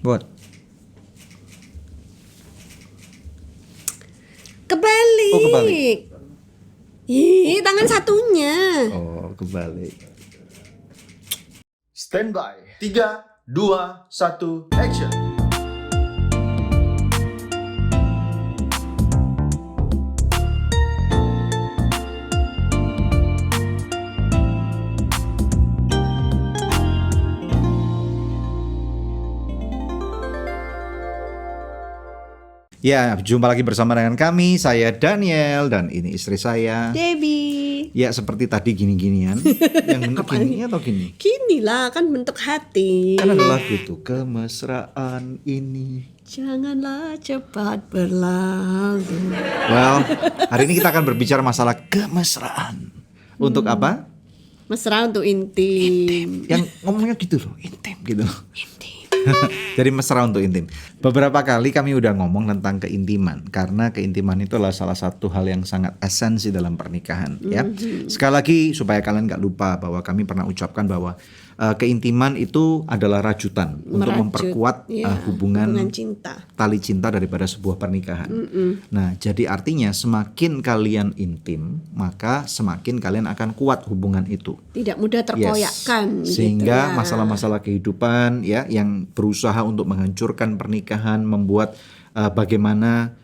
Buat. Kebalik. Oh, kebalik. Ih, tangan satunya. Oh, kebalik. Standby. 3, 2, 1, action. Ya, jumpa lagi bersama dengan kami. Saya Daniel dan ini istri saya. Debbie. Ya, seperti tadi gini-ginian. Yang bentuk gini atau gini? Gini lah, kan bentuk hati. Kan ada lagu tuh, kemesraan ini. Janganlah cepat berlalu. Well, hari ini kita akan berbicara masalah kemesraan. Untuk apa? Mesra untuk intim. Yang ngomongnya gitu loh, intim gitu. Intim. Jadi mesra untuk intim. Beberapa kali kami udah ngomong tentang keintiman, karena keintiman itu adalah salah satu hal yang sangat esensi dalam pernikahan. Ya, sekali lagi supaya kalian nggak lupa bahwa kami pernah ucapkan bahwa keintiman itu adalah rajutan untuk memperkuat hubungan cinta, tali cinta daripada sebuah pernikahan. Nah, jadi artinya semakin kalian intim, maka semakin kalian akan kuat hubungan itu. tidak mudah terkoyakkan. Sehingga gitu ya. masalah-masalah kehidupan ya yang berusaha untuk menghancurkan pernikahan, membuat bagaimana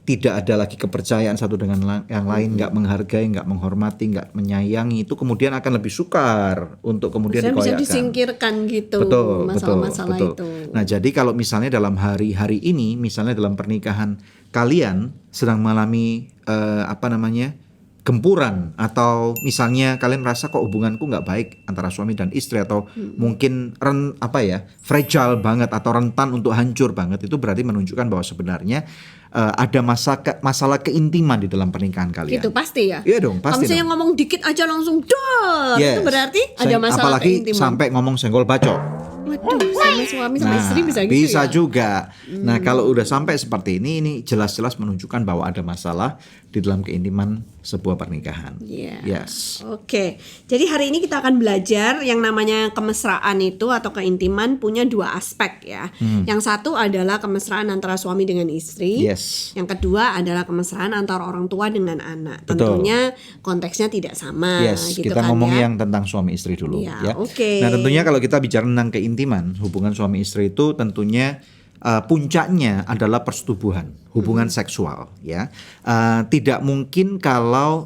tidak ada lagi kepercayaan satu dengan yang lain, nggak menghargai, nggak menghormati, nggak menyayangi, itu kemudian akan lebih sukar untuk kemudian bisa dikoyakkan. disingkirkan gitu. Betul, masalah-masalah betul. itu. Nah, jadi kalau misalnya dalam hari-hari ini, misalnya dalam pernikahan kalian sedang mengalami gempuran, atau misalnya kalian merasa kok hubunganku nggak baik antara suami dan istri, atau mungkin fragile banget atau rentan untuk hancur banget, itu berarti menunjukkan bahwa sebenarnya ada masalah keintiman di dalam pernikahan kalian. Gitu pasti ya. Iya dong, pasti. Kalau misalnya ngomong dikit aja langsung dor, Yes. itu berarti ada masalah apalagi keintiman. sampai ngomong senggol bacok. Waduh, sama suami sama istri bisa gitu bisa ya. juga. Nah, kalau udah sampai seperti ini jelas-jelas menunjukkan bahwa ada masalah di dalam keintiman sebuah pernikahan. Iya. Yes. Oke, jadi hari ini kita akan belajar yang namanya kemesraan itu atau keintiman punya dua aspek ya. Yang satu adalah kemesraan antara suami dengan istri. Yes. Yang kedua adalah kemesraan antara orang tua dengan anak. Betul. Tentunya konteksnya tidak sama. Yes, gitu kita kan ngomong ya. yang tentang suami istri dulu Iya, ya. oke. Nah, tentunya kalau kita bicara tentang keintiman, hubungan suami istri itu tentunya puncaknya adalah persetubuhan, hubungan seksual ya. Tidak mungkin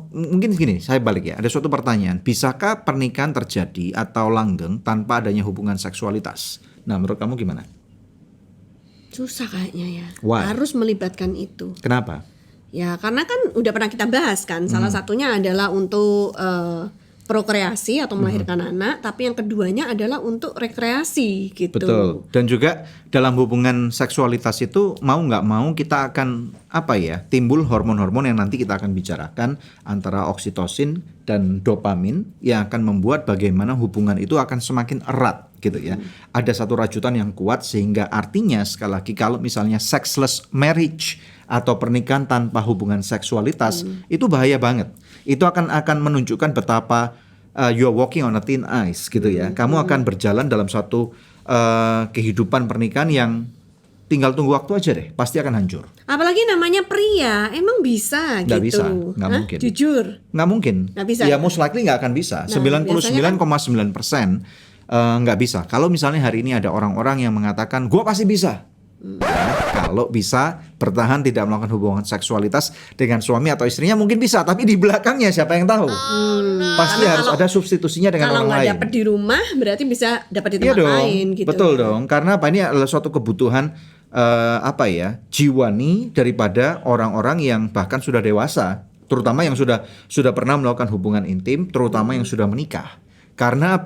mungkin gini, saya balik ya. Ada suatu pertanyaan, bisakah pernikahan terjadi atau langgeng tanpa adanya hubungan seksualitas? Nah, menurut kamu gimana? Susah kayaknya ya. Why? Harus melibatkan itu. Kenapa? Ya karena kan udah pernah kita bahas kan. Salah satunya adalah untuk prokreasi atau melahirkan anak, tapi yang keduanya adalah untuk rekreasi gitu. Betul. Dan juga dalam hubungan seksualitas itu mau nggak mau kita akan timbul hormon-hormon yang nanti kita akan bicarakan, antara oksitosin dan dopamin yang akan membuat bagaimana hubungan itu akan semakin erat gitu ya. Ada satu rajutan yang kuat, sehingga artinya sekali lagi kalau misalnya sexless marriage atau pernikahan tanpa hubungan seksualitas itu bahaya banget. Itu akan menunjukkan betapa you're walking on a thin ice gitu ya. Kamu akan berjalan dalam suatu kehidupan pernikahan yang tinggal tunggu waktu aja deh, pasti akan hancur. Apalagi namanya pria, emang bisa Nggak gitu? bisa, nggak mungkin. Jujur. Nggak mungkin. Nggak bisa. Ya most likely nggak akan bisa. 99,9% nggak bisa. Kalau misalnya hari ini ada orang-orang yang mengatakan gua pasti bisa. Kalau bisa bertahan tidak melakukan hubungan seksualitas dengan suami atau istrinya mungkin bisa, tapi di belakangnya siapa yang tahu? Pasti harus ada substitusinya dengan Kalau orang nggak lain. dapat di rumah berarti bisa dapat di Iya tempat dong, lain gitu. betul dong. Karena ini adalah suatu kebutuhan jiwani daripada orang-orang yang bahkan sudah dewasa, terutama yang sudah pernah melakukan hubungan intim, terutama yang sudah menikah. Karena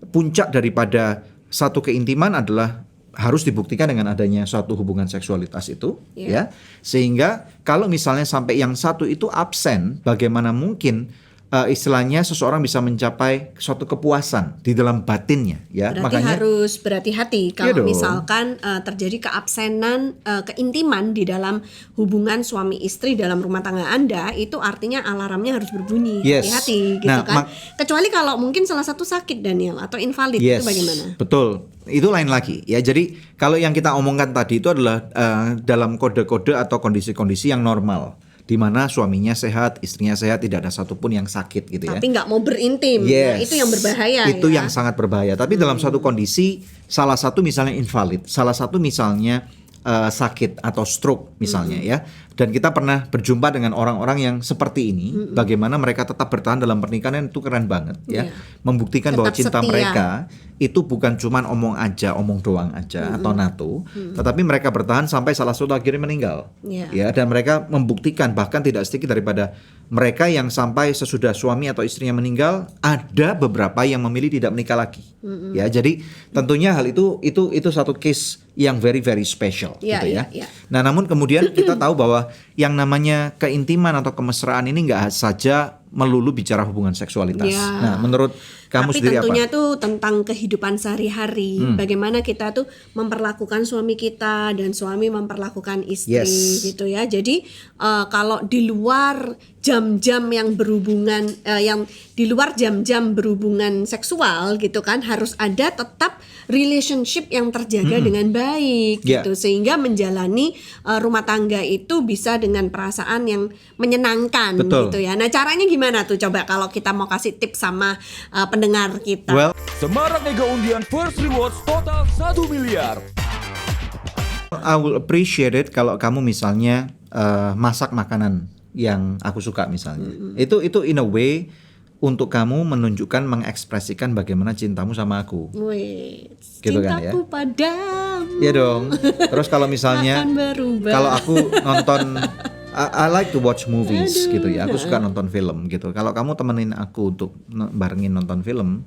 puncak daripada satu keintiman adalah harus dibuktikan dengan adanya suatu hubungan seksualitas itu, ya. Sehingga kalau misalnya sampai yang satu itu absen, bagaimana mungkin istilahnya seseorang bisa mencapai suatu kepuasan di dalam batinnya, ya. Berarti Makanya harus berhati-hati kalau dong. misalkan terjadi keabsenan keintiman di dalam hubungan suami istri dalam rumah tangga Anda, itu artinya alarmnya harus berbunyi. Yes. Hati-hati gitu Nah, kan. Kecuali kalau mungkin salah satu sakit, Daniel, atau invalid, yes, itu bagaimana? betul. Itu lain lagi, ya. Jadi kalau yang kita omongkan tadi itu adalah dalam kode-kode atau kondisi-kondisi yang normal, di mana suaminya sehat, istrinya sehat, tidak ada satupun yang sakit gitu ya. Tapi nggak mau berintim. Nah, Yes, itu yang berbahaya. itu ya. yang sangat berbahaya. Tapi dalam suatu kondisi, salah satu misalnya invalid, salah satu misalnya sakit atau stroke misalnya ya. Dan kita pernah berjumpa dengan orang-orang yang seperti ini, bagaimana mereka tetap bertahan dalam pernikahan, itu keren banget ya. Membuktikan bahwa Tetap cinta setia. mereka itu bukan cuman omong doang aja atau NATO, tetapi mereka bertahan sampai salah satu akhirnya meninggal. Iya. Ya, dan mereka membuktikan bahkan tidak sedikit daripada mereka yang sampai sesudah suami atau istrinya meninggal, ada beberapa yang memilih tidak menikah lagi. Ya, jadi tentunya hal itu satu case yang very very special Iya, gitu ya. iya, iya. Nah, namun kemudian kita tahu bahwa yang namanya keintiman atau kemesraan ini nggak saja melulu bicara hubungan seksualitas. Ya. Nah, menurut kamu Tapi sendiri tentunya apa? tuh tentang kehidupan sehari-hari, bagaimana kita tuh memperlakukan suami kita dan suami memperlakukan istri Yes. gitu ya. Jadi kalau di luar jam-jam yang berhubungan yang di luar jam-jam berhubungan seksual gitu kan, harus ada tetap relationship yang terjaga dengan baik Yeah. gitu, sehingga menjalani rumah tangga itu bisa dengan perasaan yang menyenangkan. Betul. Gitu ya. Nah, caranya gimana tuh, coba kalau kita mau kasih tips sama pendengar kita. Well, Semarak Mega Undian First Rewards total 1 miliar. I will appreciate it kalau kamu misalnya masak makanan yang aku suka misalnya. Itu in a way untuk kamu menunjukkan, mengekspresikan bagaimana cintamu sama aku. Wih, Gitu kan ya? cintaku padamu Iya dong. Terus kalau misalnya akan berubah. kalau aku nonton I like to watch movies gitu ya. Aku suka nonton film gitu. Kalau kamu temenin aku untuk barengin nonton film,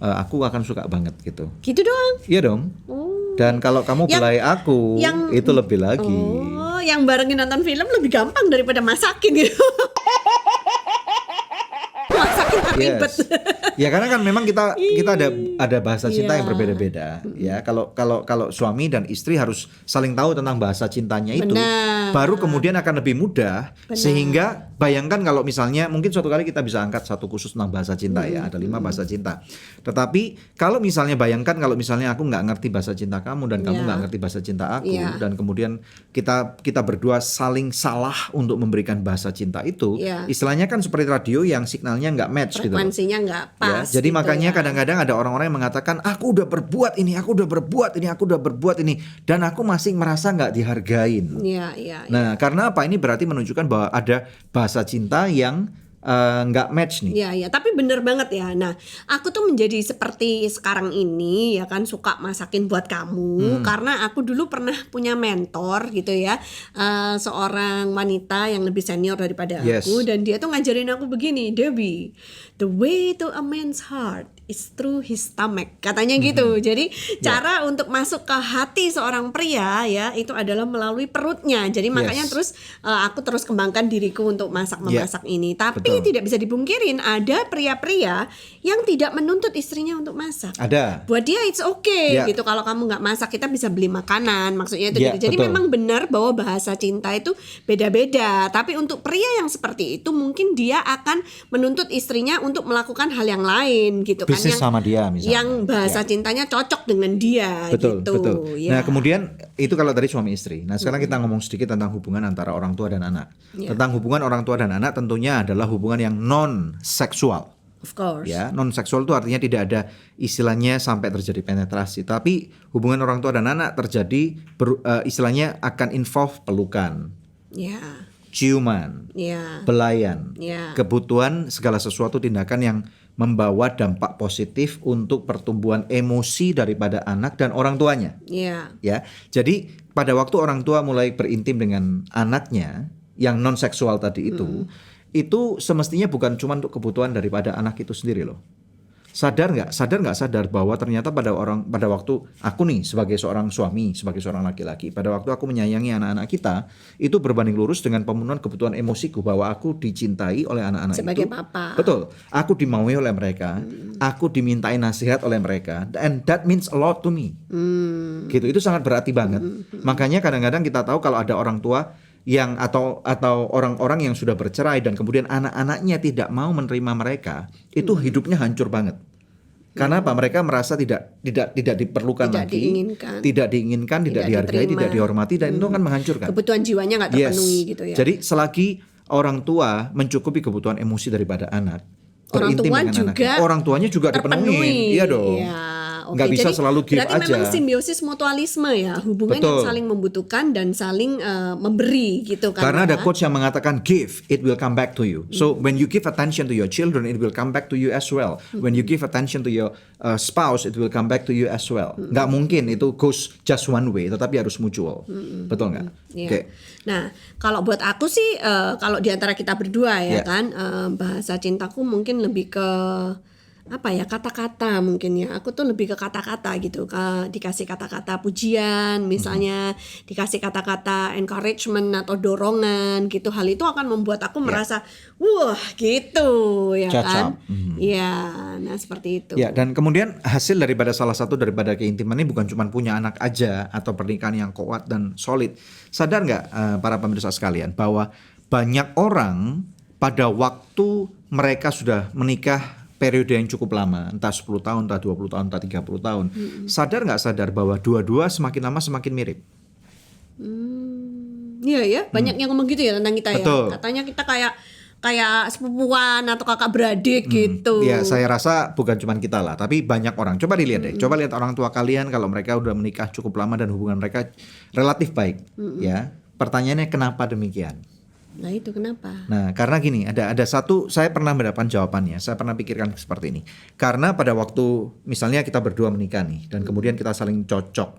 aku akan suka banget gitu. Gitu doang. Iya dong. Oh. Dan kalau kamu Yang- belai aku, yang- itu lebih lagi. Oh, yang barengin nonton film lebih gampang daripada masakin gitu. Masakin ribet. Yes. Ya karena kan memang kita ada bahasa cinta yang Iya. berbeda-beda ya. Kalau suami dan istri harus saling tahu tentang bahasa cintanya itu, Benar. baru kemudian akan lebih mudah. Sehingga bayangkan kalau misalnya mungkin suatu kali kita bisa angkat satu khusus tentang bahasa cinta ya, ada 5 bahasa cinta. Tetapi kalau misalnya bayangkan kalau misalnya aku nggak ngerti bahasa cinta kamu dan kamu Iya. nggak ngerti bahasa cinta aku, Iya. dan kemudian kita berdua saling salah untuk memberikan bahasa cinta itu, Iya. istilahnya kan seperti radio yang signalnya nggak match gitu loh. Frekuensinya nggak Ya, pas. jadi gitu makanya ya. kadang-kadang ada orang-orang yang mengatakan aku udah berbuat ini, aku udah berbuat ini, dan aku masih merasa nggak dihargain. Iya, iya. Nah, karena apa? Ini berarti menunjukkan bahwa ada bahasa cinta yang nggak match nih. Iya, iya, tapi bener banget ya. Nah, aku tuh menjadi seperti sekarang ini ya kan, suka masakin buat kamu karena aku dulu pernah punya mentor gitu ya, seorang wanita yang lebih senior daripada Yes. aku, dan dia tuh ngajarin aku begini, Debbie, the way to a man's heart is through his stomach, katanya gitu. Jadi cara untuk masuk ke hati seorang pria ya itu adalah melalui perutnya. Jadi makanya Yes. terus aku terus kembangkan diriku untuk memasak ini. Tapi Betul. tidak bisa dipungkirin ada pria-pria yang tidak menuntut istrinya untuk masak. Ada. Buat dia it's okay Ya. gitu, kalau kamu nggak masak kita bisa beli makanan, maksudnya itu Ya, gitu. Jadi betul. memang benar bahwa bahasa cinta itu beda-beda. Tapi untuk pria yang seperti itu mungkin dia akan menuntut istrinya untuk melakukan hal yang lain gitu kan, Bisnis sama dia misalnya. yang bahasa Ya. cintanya cocok dengan dia Betul, gitu. betul. Ya. Nah, kemudian itu kalau tadi suami istri. Nah, sekarang kita ngomong sedikit tentang hubungan antara orang tua dan anak. Ya. Tentang hubungan orang tua dan anak tentunya adalah hubungan yang non seksual. Of course. Ya, non seksual itu artinya tidak ada istilahnya sampai terjadi penetrasi, tapi hubungan orang tua dan anak terjadi istilahnya akan involve pelukan, Ya. ciuman, Ya. belayan, Ya. kebutuhan segala sesuatu tindakan yang membawa dampak positif untuk pertumbuhan emosi daripada anak dan orang tuanya. Ya. Ya, jadi pada waktu orang tua mulai berintim dengan anaknya yang non seksual tadi itu semestinya bukan cuma untuk kebutuhan daripada anak itu sendiri loh. Sadar nggak sadar bahwa ternyata pada waktu aku nih sebagai seorang suami, sebagai seorang laki-laki, pada waktu aku menyayangi anak-anak kita, itu berbanding lurus dengan pemenuhan kebutuhan emosiku bahwa aku dicintai oleh anak-anak Sebagai itu. papa. Betul. Aku dimaui oleh mereka, aku dimintai nasihat oleh mereka, and that means a lot to me. Gitu. Itu sangat berarti banget. Makanya kadang-kadang kita tahu kalau ada orang tua yang atau orang-orang yang sudah bercerai dan kemudian anak-anaknya tidak mau menerima mereka, itu hidupnya hancur banget. Karena apa? Mereka merasa tidak diperlukan Tidak lagi, diinginkan. tidak diinginkan, tidak dihargai, diterima. tidak dihormati, dan itu akan menghancurkan. Kebutuhan jiwanya nggak terpenuhi gitu ya. Jadi selagi orang tua mencukupi kebutuhan emosi daripada anak, Orang berintim tua dengan juga anaknya, orang tuanya juga dipenuhi. Iya dong. Ya, oke. Nggak bisa Jadi, selalu give berarti aja. memang simbiosis mutualisme ya, hubungan Betul. yang saling membutuhkan dan saling memberi gitu kan. Karena ada ya. quotes yang mengatakan give, it will come back to you. So when you give attention to your children, it will come back to you as well. When you give attention to your spouse, it will come back to you as well. Nggak mungkin itu goes just one way, tetapi harus mutual. Betul nggak? Iya. Oke. Nah, kalau buat aku sih kalau di antara kita berdua ya Yeah. kan bahasa cintaku mungkin lebih ke apa ya, kata-kata mungkin ya. Aku tuh lebih ke kata-kata gitu. Dikasih kata-kata pujian misalnya, dikasih kata-kata encouragement atau dorongan gitu. Hal itu akan membuat aku merasa wah gitu ya Cocok. kan. Iya, nah seperti itu. Ya, dan kemudian hasil daripada salah satu daripada keintiman ini bukan cuma punya anak aja atau pernikahan yang kuat dan solid. Sadar nggak para pemirsa sekalian bahwa banyak orang pada waktu mereka sudah menikah periode yang cukup lama, entah 10 tahun, entah 20 tahun, entah 30 tahun. Sadar nggak sadar bahwa dua-dua semakin lama semakin mirip. Iya ya, banyak yang ngomong gitu ya tentang kita Betul. ya. Katanya kita kayak sepupuan atau kakak beradik gitu. Ya, saya rasa bukan cuma kita lah, tapi banyak orang. Coba dilihat deh, coba lihat orang tua kalian kalau mereka udah menikah cukup lama dan hubungan mereka relatif baik, ya. Pertanyaannya kenapa demikian? Nah itu kenapa? Nah, karena gini, ada satu, saya pernah mendapatkan jawabannya, saya pernah pikirkan seperti ini. Karena pada waktu misalnya kita berdua menikah nih, dan kemudian kita saling cocok,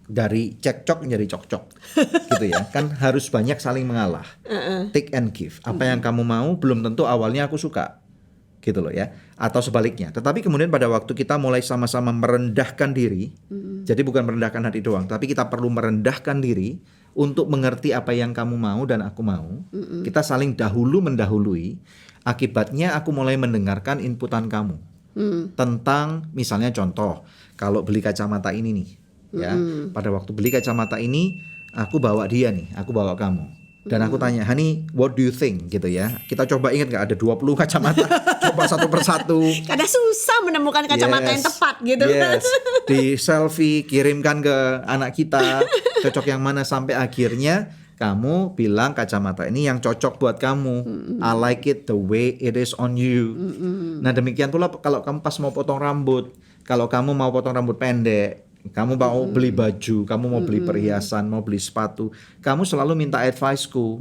dari cekcok menjadi cocok, gitu ya. Kan harus banyak saling mengalah, take and give. Apa yang kamu mau belum tentu awalnya aku suka, gitu loh ya. Atau sebaliknya. Tetapi kemudian pada waktu kita mulai sama-sama merendahkan diri, jadi bukan merendahkan hati doang, tapi kita perlu merendahkan diri untuk mengerti apa yang kamu mau dan aku mau. Kita saling mendahului. Akibatnya aku mulai mendengarkan inputan kamu tentang misalnya contoh, kalau beli kacamata ini nih, ya. Pada waktu beli kacamata ini, aku bawa dia nih, aku bawa kamu. Dan aku tanya, honey, what do you think? Gitu ya. Kita coba ingat gak ada 20 kacamata, coba satu persatu. Kadang susah menemukan kacamata yang tepat gitu kan. Yes. Di selfie, kirimkan ke anak kita, cocok yang mana, sampai akhirnya kamu bilang kacamata ini yang cocok buat kamu. I like it the way it is on you. Nah demikian pula kalau kamu pas mau potong rambut, kalau kamu mau potong rambut pendek, kamu mau beli baju, kamu mau beli perhiasan, mau beli sepatu, kamu selalu minta advice-ku,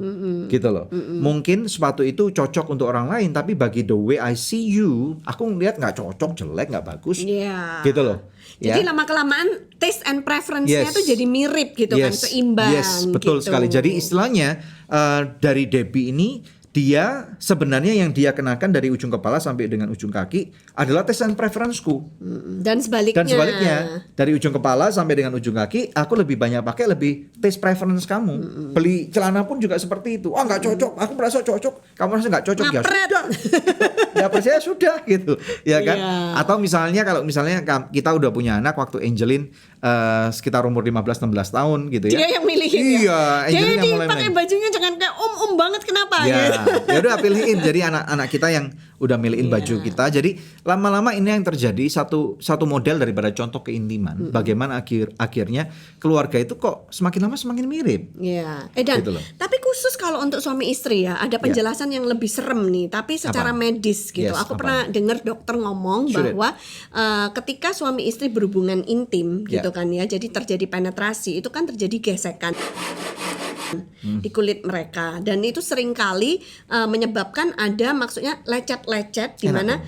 gitu loh. Mungkin sepatu itu cocok untuk orang lain, tapi bagi the way I see you, aku ngeliat nggak cocok, jelek, nggak bagus, Iya. gitu loh. Jadi Ya. lama-kelamaan taste and preference-nya Yes. tuh jadi mirip gitu kan, seimbang. Yes, betul gitu. sekali. Jadi istilahnya dari Debbie ini, dia sebenarnya yang dia kenakan dari ujung kepala sampai dengan ujung kaki adalah taste and preference-ku. Dan sebaliknya. Dan sebaliknya, dari ujung kepala sampai dengan ujung kaki, aku lebih banyak pakai lebih taste preference kamu. Beli celana pun juga seperti itu. Nggak cocok, aku merasa cocok, kamu merasa nggak cocok, ya Ngapret. sudah. Ya percaya sudah gitu, ya kan? Iya. Atau misalnya kalau misalnya kita udah punya anak waktu Angelin sekitar umur 15-16 tahun gitu ya. Dia yang milihin Iya, ya. Angelin Jadi yang mulai pakai main. bajunya jangan kayak om banget kenapa Ya, gitu. ya udah pilihin. Jadi anak-anak kita yang udah milihin baju kita. Jadi lama-lama ini yang terjadi satu model daripada contoh keintiman. Bagaimana akhirnya keluarga itu kok semakin lama semakin mirip. Iya. Dan Gitu loh. tapi khusus kalau untuk suami istri ya, ada penjelasan yang lebih serem nih, tapi secara Apa? medis gitu. Yes, Aku apa? pernah dengar dokter ngomong Should it? bahwa ketika suami istri berhubungan intim gitu Ya. kan ya, jadi terjadi penetrasi, itu kan terjadi gesekan di kulit mereka, dan itu seringkali menyebabkan ada maksudnya lecet-lecet di mana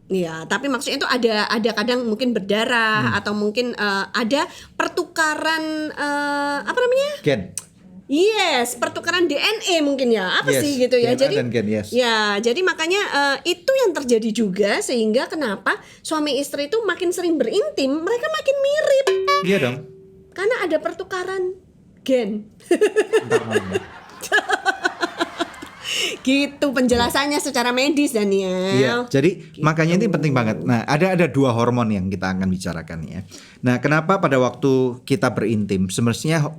ya, tapi maksudnya itu ada kadang mungkin berdarah atau mungkin ada pertukaran apa namanya? Gen. Yes, pertukaran DNA mungkin ya. Apa Yes, sih gitu ya. DNA Jadi dan gen, yes. ya, jadi makanya itu yang terjadi juga sehingga kenapa suami istri itu makin sering berintim, mereka makin mirip Iya dong. karena ada pertukaran gen. Ntar malam. Gitu penjelasannya secara medis Daniel. Iya, jadi Gitu. makanya ini penting banget. Nah, ada 2 hormon yang kita akan bicarakan ya. Nah, kenapa pada waktu kita berintim, semestinya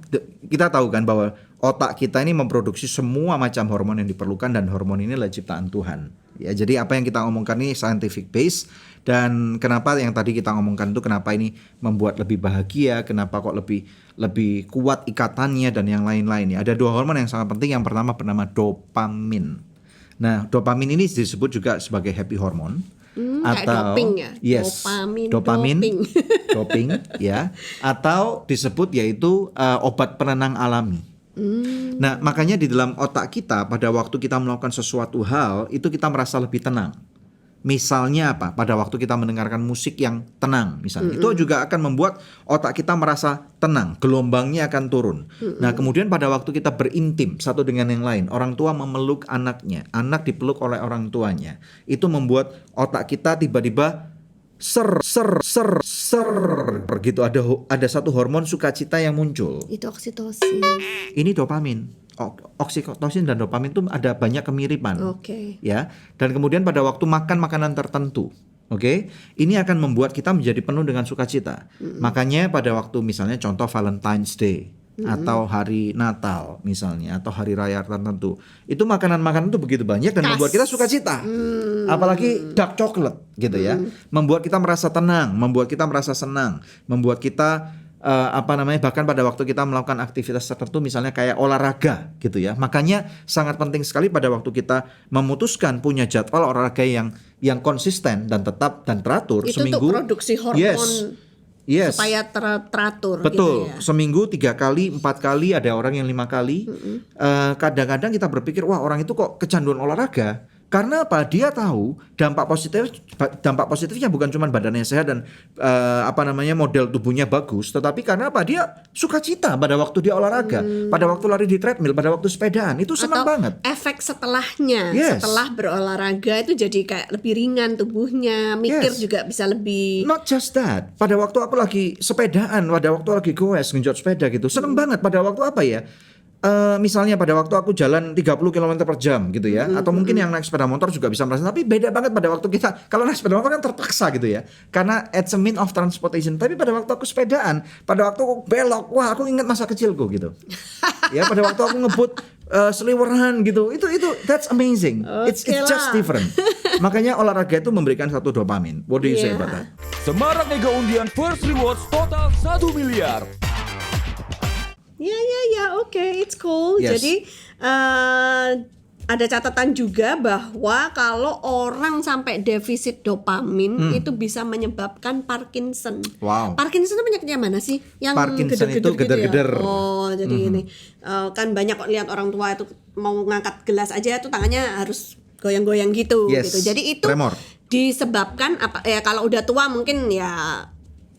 kita tahu kan bahwa otak kita ini memproduksi semua macam hormon yang diperlukan dan hormon ini adalah ciptaan Tuhan. Ya, jadi apa yang kita omongkan ini scientific base dan kenapa yang tadi kita ngomongkan itu kenapa ini membuat lebih bahagia, kenapa kok lebih kuat ikatannya dan yang lain-lain ya. Ada 2 hormon yang sangat penting. Yang pertama bernama dopamin. Nah, dopamin ini disebut juga sebagai happy hormone Kayak doping ya. yes, Dopamin, doping. doping ya, atau disebut yaitu obat penenang alami. Nah, makanya di dalam otak kita pada waktu kita melakukan sesuatu hal itu kita merasa lebih tenang. Misalnya apa? Pada waktu kita mendengarkan musik yang tenang misalnya, itu juga akan membuat otak kita merasa tenang, gelombangnya akan turun. Nah, kemudian pada waktu kita berintim satu dengan yang lain, orang tua memeluk anaknya, anak dipeluk oleh orang tuanya, itu membuat otak kita tiba-tiba ser gitu, ada satu hormon sukacita yang muncul. Itu oksitosin. Ini dopamin. Oksitosin dan dopamin itu ada banyak kemiripan. Oke. Ya. Dan kemudian pada waktu makan makanan tertentu, oke, ini akan membuat kita menjadi penuh dengan sukacita. Makanya pada waktu misalnya contoh Valentine's Day atau hari Natal misalnya atau hari raya tertentu, itu makanan-makanan itu begitu banyak dan membuat kita sukacita. Apalagi dark chocolate gitu ya, membuat kita merasa tenang, membuat kita merasa senang, membuat kita bahkan pada waktu kita melakukan aktivitas tertentu misalnya kayak olahraga gitu ya. Makanya sangat penting sekali pada waktu kita memutuskan punya jadwal olahraga yang konsisten dan tetap dan teratur Itu seminggu. untuk produksi hormon Yes. supaya teratur Betul, gitu ya. seminggu 3 kali, 4 kali, ada orang yang 5 kali. Kadang-kadang kita berpikir, wah orang itu kok kecanduan olahraga. Karena apa? Dia tahu dampak positifnya bukan cuma badannya sehat dan model tubuhnya bagus, tetapi karena apa? Dia sukacita pada waktu dia olahraga, pada waktu lari di treadmill, pada waktu sepedaan, itu senang Atau banget. efek setelahnya, Yes. setelah berolahraga itu jadi kayak lebih ringan tubuhnya, mikir Yes. juga bisa lebih. Not just that, pada waktu aku lagi sepedaan, pada waktu lagi goes, ngenjot sepeda gitu, seneng banget pada waktu apa ya? Misalnya pada waktu aku jalan 30 km per jam gitu ya, atau mungkin yang naik sepeda motor juga bisa merasa, tapi beda banget pada waktu kita, kalau naik sepeda motor kan terpaksa gitu ya, karena it's a mean of transportation, tapi pada waktu aku sepedaan, pada waktu aku belok, wah aku ingat masa kecilku gitu. Ya, pada waktu aku ngebut seliweran gitu, itu that's amazing. It's Oke just lah. different. Makanya olahraga itu memberikan satu dopamin. What do you say Yeah. about that? Semarak Mega Undian First Rewards total 1 miliar. Ya, oke, it's cool. Yes. Jadi ada catatan juga bahwa kalau orang sampai defisit dopamin itu bisa menyebabkan Parkinson. Wow. Parkinson itu penyakitnya mana sih? Yang Parkinson itu geder-geder gitu geder-geder. ya? Oh, jadi ini kan banyak kok lihat orang tua itu mau ngangkat gelas aja tuh tangannya harus goyang-goyang gitu. Yes, Gitu. Jadi itu tremor. disebabkan apa? Ya kalau udah tua mungkin ya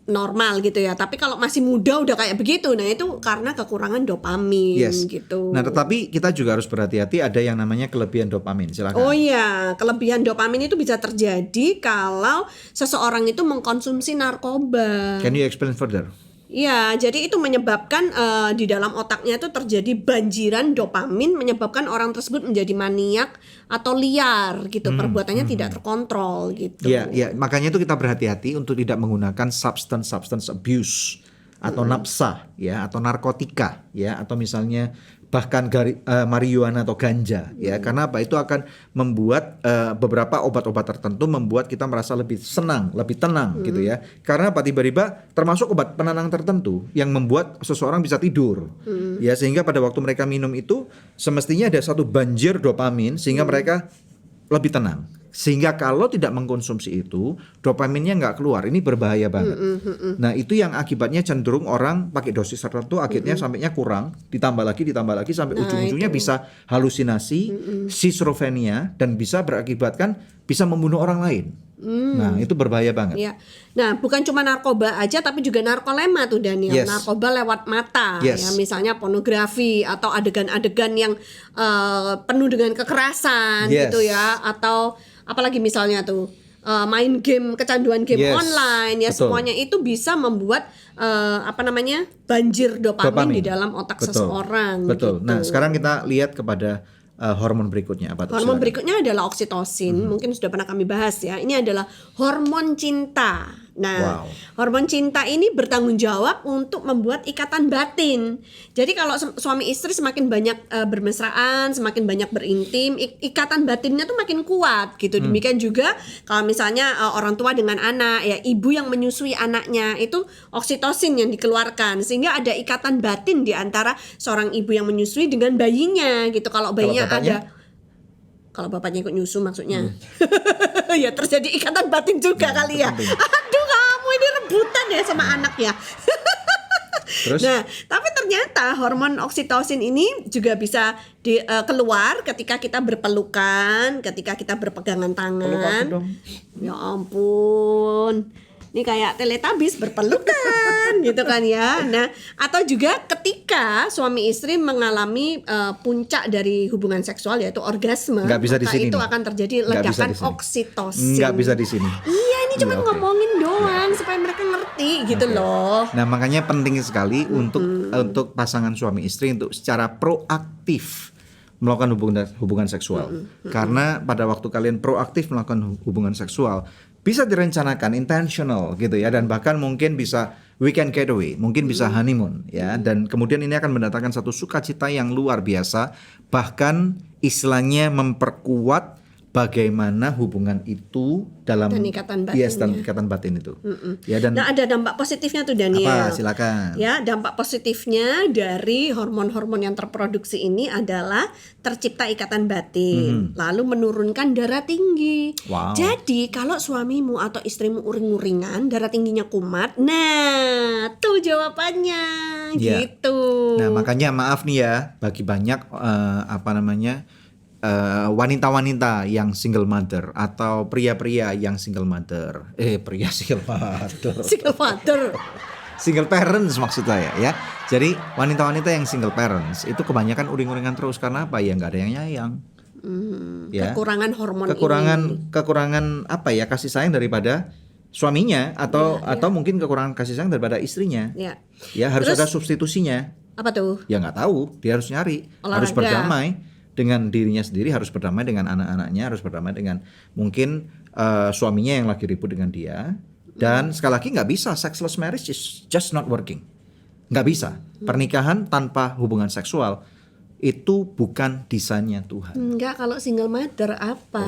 normal gitu ya, tapi kalau masih muda udah kayak begitu, nah itu karena kekurangan dopamin Yes. gitu. Nah, tetapi kita juga harus berhati-hati, ada yang namanya kelebihan dopamin. Silakan. Oh iya, kelebihan dopamin itu bisa terjadi kalau seseorang itu mengkonsumsi narkoba. Can you explain further? Iya, jadi itu menyebabkan di dalam otaknya itu terjadi banjiran dopamin, menyebabkan orang tersebut menjadi maniak atau liar gitu, perbuatannya tidak terkontrol gitu. Iya, makanya itu kita berhati-hati untuk tidak menggunakan substance abuse atau nafsa ya, atau narkotika ya, atau misalnya bahkan marijuana atau ganja ya, karena apa? Itu akan membuat beberapa obat-obat tertentu membuat kita merasa lebih senang, lebih tenang gitu ya. Karena apa? Tiba-tiba termasuk obat penenang tertentu yang membuat seseorang bisa tidur ya, sehingga pada waktu mereka minum itu semestinya ada satu banjir dopamin sehingga mereka lebih tenang. Sehingga kalau tidak mengkonsumsi itu, dopaminnya nggak keluar. Ini berbahaya banget. Nah, itu yang akibatnya cenderung orang pakai dosis tertentu, akhirnya sampainya kurang, ditambah lagi sampai ujung-ujungnya bisa halusinasi, schizophrenia, dan bisa berakibatkan bisa membunuh orang lain. Nah, itu berbahaya banget. Ya. Nah, bukan cuma narkoba aja tapi juga narkolema tuh Daniel. Yes. Narkoba lewat mata Yes. ya, misalnya pornografi atau adegan-adegan yang penuh dengan kekerasan Yes. gitu ya, atau apalagi misalnya tuh main game, kecanduan game Yes. online ya, Betul. semuanya itu bisa membuat banjir dopamin di dalam otak Betul. seseorang. Betul. gitu. Nah, sekarang kita lihat kepada hormon berikutnya apa tuh? Hormon Silakan. berikutnya adalah oksitosin. Mungkin sudah pernah kami bahas ya. Ini adalah hormon cinta. Nah, Wow. hormon cinta ini bertanggung jawab untuk membuat ikatan batin. Jadi kalau suami istri semakin banyak bermesraan, semakin banyak berintim, ikatan batinnya tuh makin kuat gitu. Demikian juga kalau misalnya orang tua dengan anak, ya ibu yang menyusui anaknya, itu oksitosin yang dikeluarkan sehingga ada ikatan batin di antara seorang ibu yang menyusui dengan bayinya gitu. Kalau bayinya bapaknya? kalau bapaknya ikut nyusu maksudnya. Ya terjadi ikatan batin juga kali ya. penting. Aduh, kamu ini rebutan ya sama anak ya. Terus? Nah, tapi ternyata hormon oksitosin ini juga bisa keluar ketika kita berpelukan, ketika kita berpegangan tangan. Peluk aku dong. Ya ampun. Ini kayak Teletubbies berpelukan gitu kan ya. Nah, atau juga ketika suami istri mengalami puncak dari hubungan seksual yaitu orgasme, Nggak bisa di maka sini itu nih. akan terjadi Nggak bisa ledakan di sini. oksitosin. Nggak bisa di sini. Iya, ini cuma Iya, oke. ngomongin doang supaya mereka ngerti gitu Oke. loh. Nah, makanya penting sekali untuk pasangan suami istri untuk secara proaktif melakukan hubungan seksual. Karena pada waktu kalian proaktif melakukan hubungan seksual, bisa direncanakan intentional gitu ya, dan bahkan mungkin bisa weekend getaway, mungkin bisa honeymoon ya, dan kemudian ini akan mendatangkan satu sukacita yang luar biasa, bahkan istilahnya memperkuat bagaimana hubungan itu dalam Dan ikatan yes, dan batinnya. ikatan batin itu. Ya, dan Nah, ada dampak positifnya tuh Daniel. apa? Silakan. Ya, dampak positifnya dari hormon-hormon yang terproduksi ini adalah tercipta ikatan batin, lalu menurunkan darah tinggi. Wow. Jadi, kalau suamimu atau istrimu uring-uringan, darah tingginya kumat, nah, tuh jawabannya Ya. gitu. Nah, makanya maaf nih ya bagi banyak wanita-wanita yang single mother atau pria-pria yang single mother. Pria single mother. Single mother. Single parents maksud saya ya. Jadi wanita-wanita yang single parents itu kebanyakan uring-uringan terus karena apa ya, nggak ada yang nyayang. Ya. Kekurangan hormon ini. Kekurangan apa ya, kasih sayang daripada suaminya atau mungkin kekurangan kasih sayang daripada istrinya. Ya. Ya, harus Terus- ada substitusinya. Apa tuh? Ya nggak tahu, dia harus nyari, harus Olahraga. berdamai dengan dirinya sendiri, harus berdamai dengan anak-anaknya, harus berdamai dengan mungkin suaminya yang lagi ribut dengan dia. Dan sekali lagi nggak bisa, sexless marriage is just not working, nggak bisa. Pernikahan tanpa hubungan seksual itu bukan desainnya Tuhan. Enggak, kalau single mother apa?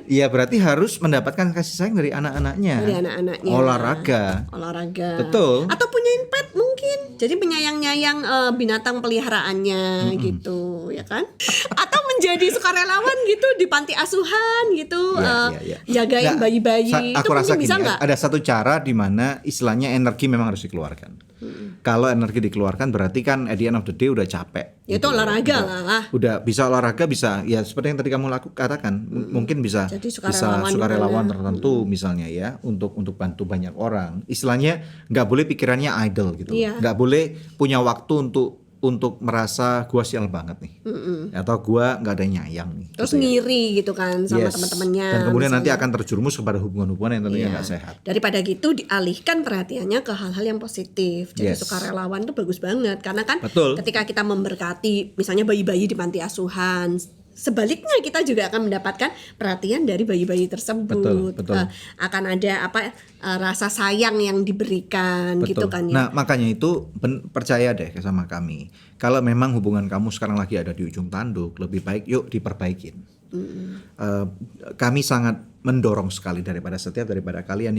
Iya, berarti harus mendapatkan kasih sayang dari anak-anaknya. Dari anak-anaknya. Olahraga. Betul. Atau punyain pet mungkin. Jadi penyayang-nyayang binatang peliharaannya gitu, ya kan? Atau menjadi sukarelawan gitu di panti asuhan gitu, Iya. jagain Nggak, bayi-bayi. Itu aku rasa mungkin bisa gini, nggak? ada satu cara di mana istilahnya energi memang harus dikeluarkan. Kalau energi dikeluarkan berarti kan at the end of the day udah capek. Ya itu olahraga lah. Udah bisa olahraga, bisa ya seperti yang tadi kamu katakan, mungkin bisa Jadi bisa sukarelawan sukarelawan di mana. tertentu misalnya ya, untuk bantu banyak orang. Istilahnya nggak boleh pikirannya idle gitu. Iya. Nggak boleh punya waktu untuk merasa gua sial banget nih. Atau gua nggak ada yang nyayang nih. Terus gitu ya. ngiri gitu kan sama Yes. teman-temannya. Dan kemudian nanti misalnya. akan terjerumus kepada hubungan-hubungan yang tentunya Iya. nggak sehat. Daripada gitu dialihkan perhatiannya ke hal-hal yang positif. Jadi Yes. sukarelawan tuh bagus banget karena kan Betul. ketika kita memberkati misalnya bayi-bayi di panti asuhan, sebaliknya kita juga akan mendapatkan perhatian dari bayi-bayi tersebut. Betul. Akan ada rasa sayang yang diberikan gitu kan ya. Nah, makanya itu percaya deh sama kami. Kalau memang hubungan kamu sekarang lagi ada di ujung tanduk, lebih baik yuk diperbaikin. Kami sangat mendorong sekali daripada kalian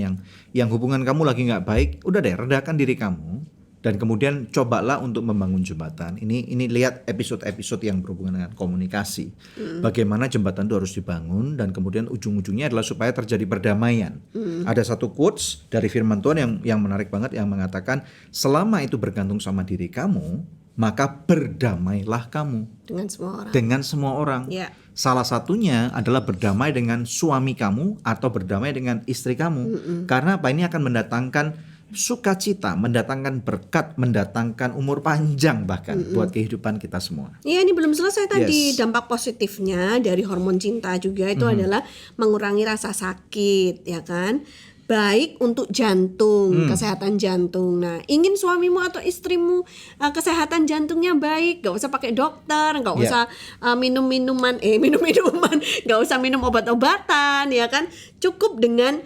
yang hubungan kamu lagi nggak baik, udah deh redakan diri kamu dan kemudian cobalah untuk membangun jembatan. Ini lihat episode-episode yang berhubungan dengan komunikasi. Bagaimana jembatan itu harus dibangun dan kemudian ujung-ujungnya adalah supaya terjadi perdamaian. Ada satu quotes dari firman Tuhan yang menarik banget yang mengatakan selama itu bergantung sama diri kamu, maka berdamailah kamu Dengan semua orang. dengan semua orang. Ya. Salah satunya adalah berdamai dengan suami kamu atau berdamai dengan istri kamu. Karena apa? Ini akan mendatangkan sukacita, mendatangkan berkat, mendatangkan umur panjang bahkan buat kehidupan kita semua. Iya, ini belum selesai tadi. Yes. Dampak positifnya dari hormon cinta juga itu adalah mengurangi rasa sakit, ya kan? Baik untuk jantung, kesehatan jantung. Nah, ingin suamimu atau istrimu kesehatan jantungnya baik, gak usah pakai dokter, gak Yeah. usah minum-minuman, gak usah minum obat-obatan, ya kan? Cukup dengan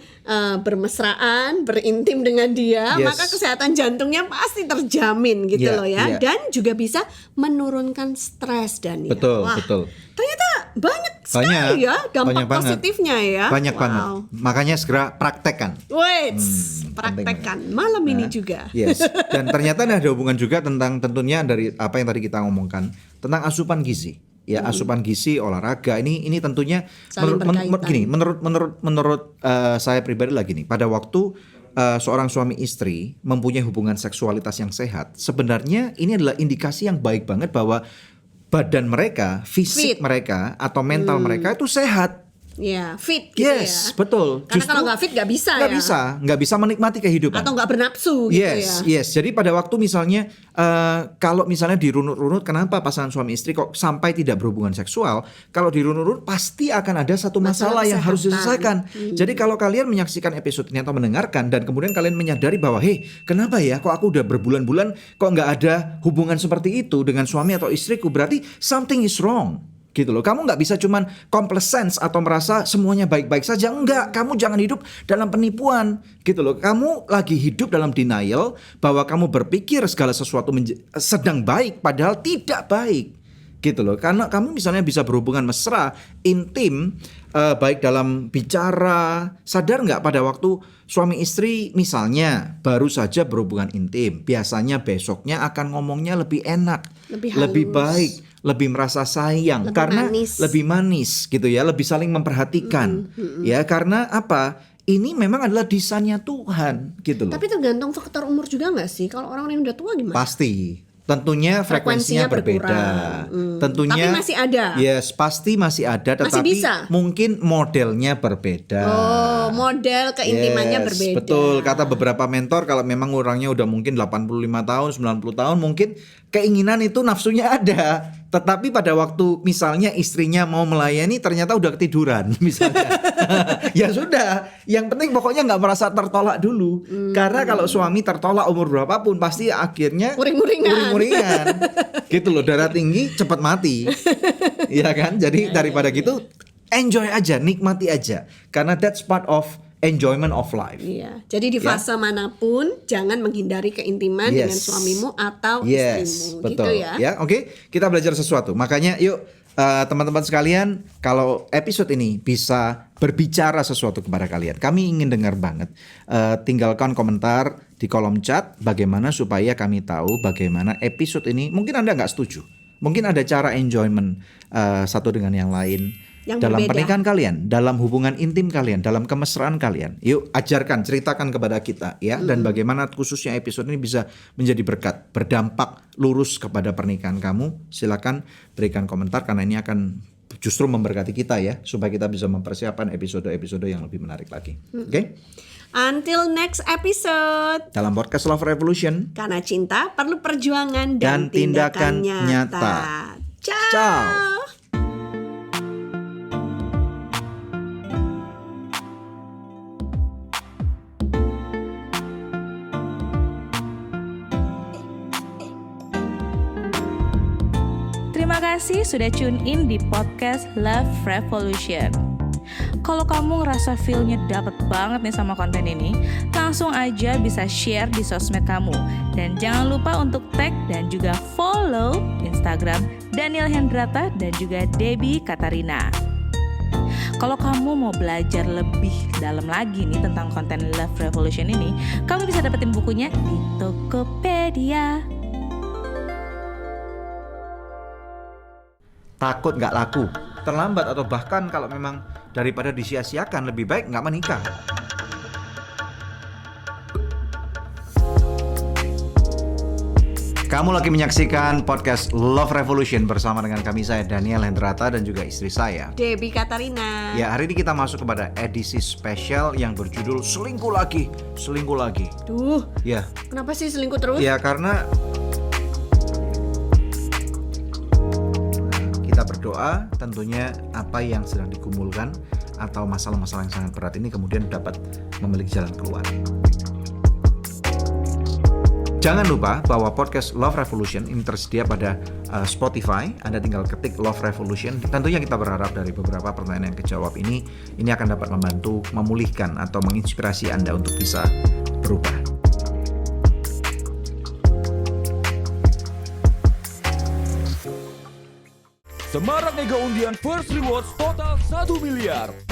bermesraan, berintim dengan dia, Yes. maka kesehatan jantungnya pasti terjamin gitu Yeah, loh ya. yeah. Dan juga bisa menurunkan stres, Daniel. Betul, Wah, betul. ternyata banyak sekali ya dampak banyak banget. positifnya ya. Banyak Wow. banget. Makanya segera praktekkan. Wait, penting praktekkan malam ini juga. Yes. Dan ternyata ada hubungan juga tentang tentunya dari apa yang tadi kita ngomongkan tentang asupan gizi. Ya, asupan gizi, olahraga ini tentunya Saling berkaitan. menurut saya pribadi lagi nih. Pada waktu seorang suami istri mempunyai hubungan seksualitas yang sehat, sebenarnya ini adalah indikasi yang baik banget bahwa badan mereka, fisik Fit. mereka atau mental mereka itu sehat. Ya, fit gitu Yes, ya. betul. Karena kalau nggak fit nggak bisa nggak ya. nggak bisa menikmati kehidupan. Atau nggak bernafsu gitu Yes, ya. yes. Jadi pada waktu misalnya kalau misalnya dirunut-runut, kenapa pasangan suami istri kok sampai tidak berhubungan seksual? Kalau dirunut-runut pasti akan ada satu masalah yang harus kesehatan. diselesaikan. Jadi kalau kalian menyaksikan episode ini atau mendengarkan dan kemudian kalian menyadari bahwa, hey, kenapa ya? Kok aku udah berbulan-bulan kok nggak ada hubungan seperti itu dengan suami atau istriku? Berarti something is wrong. Gitu loh. Kamu nggak bisa cuman complacent atau merasa semuanya baik-baik saja. Enggak, kamu jangan hidup dalam penipuan. Gitu loh. Kamu lagi hidup dalam denial bahwa kamu berpikir segala sesuatu sedang baik padahal tidak baik. Gitu loh. Karena kamu misalnya bisa berhubungan mesra, intim, baik dalam bicara. Sadar nggak pada waktu suami istri misalnya baru saja berhubungan intim, biasanya besoknya akan ngomongnya lebih enak, Lebih lebih halus. baik, lebih merasa sayang Lebih karena manis. lebih manis gitu ya, lebih saling memperhatikan. Ya, karena apa? Ini memang adalah desainnya Tuhan gitu loh. Tapi tergantung faktor umur juga nggak sih? Kalau orang yang udah tua gimana? Pasti. Tentunya frekuensinya berbeda. berkurang. Tentunya Tapi masih ada. Yes, pasti masih ada, Masih tetapi bisa. mungkin modelnya berbeda. Oh, model keintimannya Yes, berbeda. betul. Kata beberapa mentor kalau memang orangnya udah mungkin 85 tahun, 90 tahun, mungkin keinginan itu nafsunya ada. Tetapi pada waktu misalnya istrinya mau melayani ternyata udah ketiduran misalnya. Ya sudah, yang penting pokoknya nggak merasa tertolak dulu. Karena kalau suami tertolak umur berapapun pasti akhirnya Uring-uringan. Gitu loh, darah tinggi cepat mati. Iya kan? Jadi daripada gitu enjoy aja, nikmati aja. Karena that's part of enjoyment of life. Iya, jadi di fase manapun jangan menghindari keintiman Yes. dengan suamimu atau Yes, istrimu, betul. gitu ya. Oke, kita belajar sesuatu. Makanya yuk teman-teman sekalian, kalau episode ini bisa berbicara sesuatu kepada kalian, kami ingin dengar banget. Tinggalkan komentar di kolom chat bagaimana supaya kami tahu bagaimana episode ini. Mungkin Anda nggak setuju, mungkin ada cara enjoyment satu dengan yang lain. Yang Dalam berbeda. pernikahan kalian, dalam hubungan intim kalian, dalam kemesraan kalian. Yuk ajarkan, ceritakan kepada kita ya. Dan bagaimana khususnya episode ini bisa menjadi berkat, berdampak lurus kepada pernikahan kamu. Silakan berikan komentar karena ini akan justru memberkati kita ya. Supaya kita bisa mempersiapkan episode-episode yang lebih menarik lagi. Oke? Until next episode. Dalam podcast Love Revolution. Karena cinta perlu perjuangan Dan dan, tindakan tindakan nyata. nyata. Ciao. Ciao. Terima kasih sudah tune in di podcast Love Revolution. Kalau kamu ngerasa feel-nya dapet banget nih sama konten ini, langsung aja bisa share di sosmed kamu. Dan jangan lupa untuk tag dan juga follow Instagram Daniel Hendrata dan juga Debbie Katarina. Kalau kamu mau belajar lebih dalam lagi nih tentang konten Love Revolution ini, kamu bisa dapetin bukunya di Tokopedia. Takut nggak laku, terlambat atau bahkan kalau memang daripada disia-siakan lebih baik nggak menikah. Kamu lagi menyaksikan podcast Love Revolution bersama dengan saya Daniel Hendrata dan juga istri saya Debbie Katarina. Ya, hari ini kita masuk kepada edisi spesial yang berjudul Selingkuh Lagi. Duh, Ya, kenapa sih selingkuh terus? ya karena kita berdoa tentunya apa yang sedang digumulkan atau masalah-masalah yang sangat berat ini kemudian dapat memiliki jalan keluar. Jangan lupa bahwa podcast Love Revolution ini tersedia pada Spotify. Anda tinggal ketik Love Revolution. Tentunya kita berharap dari beberapa pertanyaan yang kejawab ini akan dapat membantu memulihkan atau menginspirasi Anda untuk bisa berubah. Semarak mega undian First Rewards total 1 miliar.